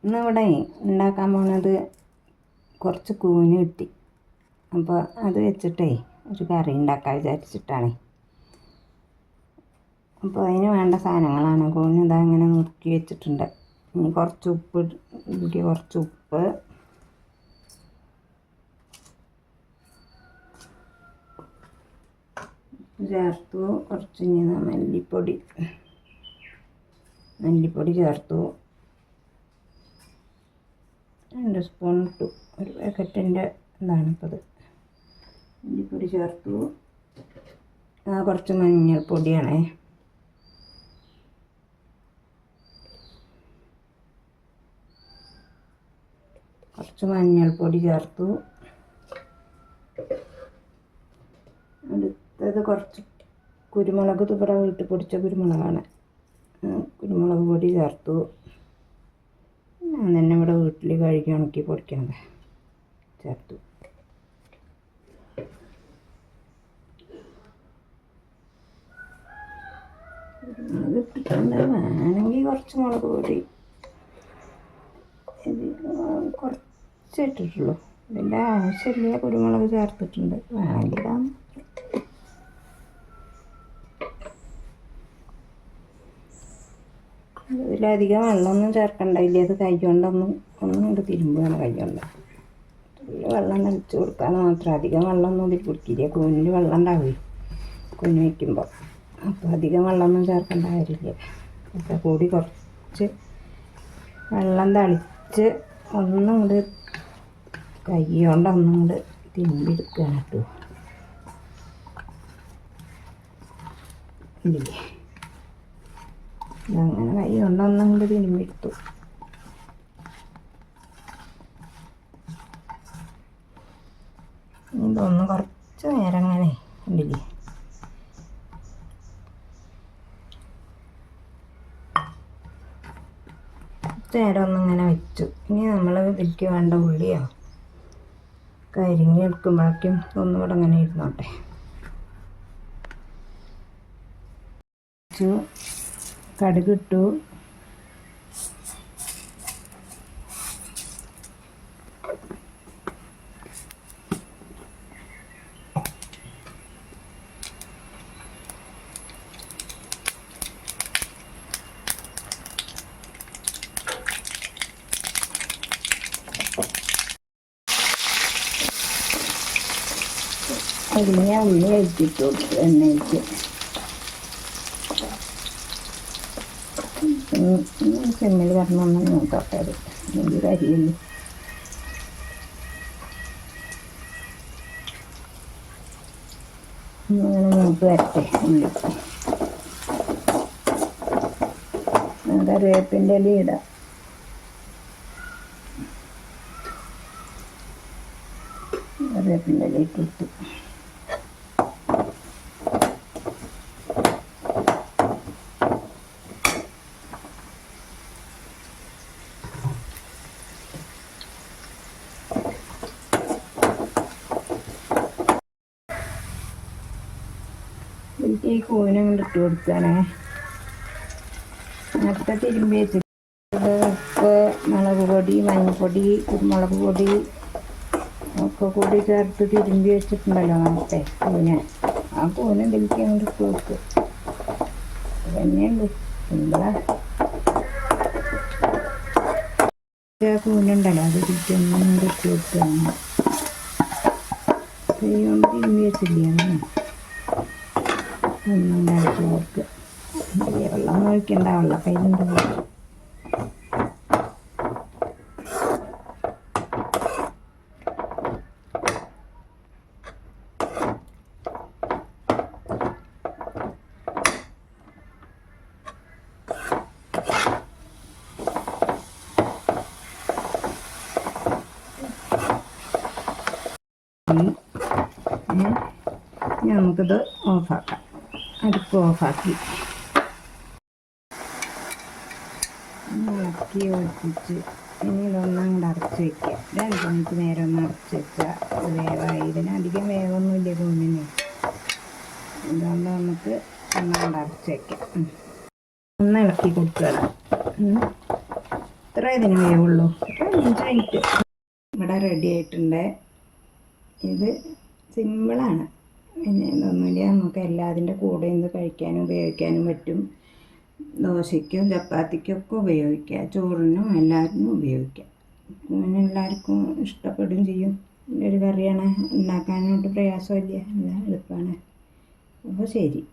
ഇന്നിവിടെ ഉണ്ടാക്കാൻ പോണത് കുറച്ച് കൂന് കിട്ടി. അപ്പോൾ അത് വെച്ചിട്ടേ ഒരു കറി ഉണ്ടാക്കാൻ വിചാരിച്ചിട്ടാണ്. അപ്പോൾ അതിന് വേണ്ട സാധനങ്ങളാണ്. കൂന് ഇതാ ഇങ്ങനെ നുറുക്കി വെച്ചിട്ടുണ്ട്. ഇനി കുറച്ച് ഉപ്പ് ചേർത്തു. കുറച്ച് ഇനി മല്ലിപ്പൊടി ചേർത്തു. 2 സ്പൂൺ ഇട്ടു. ഒരു പാക്കറ്റിൻ്റെ ഇതാണിപ്പോൾ. മല്ലിപ്പൊടി ചേർത്തു. കുറച്ച് മഞ്ഞൾപ്പൊടിയാണേ. കുറച്ച് മഞ്ഞൾപ്പൊടി ചേർത്തു. അടുത്തത് കുറച്ച് കുരുമുളക്. ഇവിടെ വീട്ടിൽ പൊടിച്ച കുരുമുളകാണ്. കുരുമുളക് പൊടി ചേർത്തു. ഞാൻ തന്നെ ഇവിടെ വീട്ടിൽ കഴുകി ഉണക്കി പൊടിക്കണത് ചേർത്തു. കുരുമുളക് ഇട്ടിട്ടുണ്ട്. വേണമെങ്കിൽ കുറച്ച് മുളക് പൊടി കുറച്ചിട്ടിട്ടുള്ളൂ. ഇതിൻ്റെ ആവശ്യമില്ല. കുരുമുളക് ചേർത്തിട്ടുണ്ട്. വേണമെങ്കിൽ ഇടാം. ഇതിലധികം വെള്ളമൊന്നും ചേർക്കണ്ടായില്ല. അത് കൈ കൊണ്ടൊന്നും കൊണ്ട് തിരുമ്പുകയാണ്. കൈ കൊണ്ട് വെള്ളം നനച്ച് കൊടുക്കാൻ മാത്രം. അധികം വെള്ളമൊന്നും ഇതിൽ കുടിക്കില്ല. കൂനിൽ വെള്ളം ഉണ്ടാവുകയും കൂന് വയ്ക്കുമ്പോൾ. അപ്പോൾ അധികം വെള്ളമൊന്നും ചേർക്കേണ്ട കാര്യമില്ല. അപ്പോൾ കൂടി കുറച്ച് വെള്ളം തളിച്ച് ഒന്നും കൂടി കൈ കൊണ്ടൊന്നും കൂടി തിരുമ്പിയെടുക്കുകയാണ് കേട്ടോ. ഇല്ലേ, അങ്ങനെ കൈ കൊണ്ടൊന്നും കൂടി തിരുമ്പിയെടുത്തു. ഇതൊന്ന് കുറച്ച് നേരം അങ്ങനെ ഉണ്ടില്ലേ, കുറച്ച് നേരം ഒന്നിങ്ങനെ വെച്ചു. ഇനി നമ്മൾ ഇതിലേക്ക് വേണ്ട ഉള്ളിയോ കരിഞ്ഞെടുക്കുമ്പോഴേക്കും ഒന്നുകൂടെ അങ്ങനെ ഇരുന്നോട്ടെ. കടുകിട്ടു. അതിനെ ഉള്ളി കഴിച്ചിട്ടു എണ്ണയ്ക്ക്. ചെമ്മിൽ കറന്നൊന്നും നോക്കട്ടെ. അത് എനിക്ക് കരിയില്ല. അങ്ങനെ മൂത്ത് വരട്ടെ. ഉള്ളി കറിവേപ്പിൻ്റെ ഇല ഇടാം. കറിവേപ്പിൻ്റെ ഇല ഇട്ടിട്ട് എനിക്ക് ഈ കൂനും കൊണ്ട് ഇട്ട് കൊടുക്കുകയാണേ. നേരത്തെ തിരുമ്പി വെച്ചിട്ട് ഉപ്പ്, മുളക് പൊടി, മഞ്ഞൾപ്പൊടി, കുരുമുളക് പൊടി ഒക്കെ കൂടി ചേർത്ത് തിരുമ്പി വെച്ചിട്ടുണ്ടല്ലോ നേരത്തെ കൂന്. ആ കൂന് ഇതിലേക്ക് കൊണ്ട് ഇട്ട് കൊടുക്കുക. തന്നെയുണ്ട് സിമ്പിളാ. കൂനുണ്ടല്ലോ അത് ഇതിലേക്കൊന്നും കൊണ്ട് ഇട്ട് കൊടുക്കുകയാണ്. കൈ കൊണ്ട് തിരുമ്പി വെച്ചില്ലേ ഒന്നും ഉണ്ടാക്കി കൊടുക്കുക. വെള്ളം ഒഴിക്കണ്ട. വെള്ളക്കൈലുണ്ട്. നമുക്കിത് ഓഫാക്കാം. അടുപ്പ് ഓഫാക്കി ഇളക്കി യോജിപ്പിച്ച് ഇനി ഇതൊന്നും കൂടെ അടച്ച് വയ്ക്കുക. 2 മിനിറ്റ് നേരം ഒന്ന് അടച്ച് വെച്ചാൽ വേവായി. ഇതിനധികം വേവൊന്നുമില്ല കൂനിന്. അതുകൊണ്ട് നമുക്ക് ഒന്നും കൂടെ അടച്ച് വയ്ക്കാം. ഒന്ന് ഇളക്കി കൊടുക്കുക. ഇത്ര ഇതിന് വേവുള്ളൂ. ഒരു 5 മിനിറ്റ്. ഇവിടെ റെഡി ആയിട്ടുണ്ട്. ഇത് സിമ്പിളാണ്. പിന്നെ ഇതൊന്നുമില്ല, നമുക്ക് എല്ലാതിൻ്റെ കൂടെ ഇത് കഴിക്കാനും ഉപയോഗിക്കാനും പറ്റും. ദോശയ്ക്കും ചപ്പാത്തിക്കും ഒക്കെ ഉപയോഗിക്കാം, ചോറിനും എല്ലാത്തിനും ഉപയോഗിക്കാം. പിന്നെ എല്ലാവർക്കും ഇഷ്ടപ്പെടുകയും ചെയ്യും. ഒരു കറിയാണ്, ഉണ്ടാക്കാനോട്ട് പ്രയാസമില്ല, എല്ലാം എളുപ്പമാണ്. അപ്പോൾ ശരി.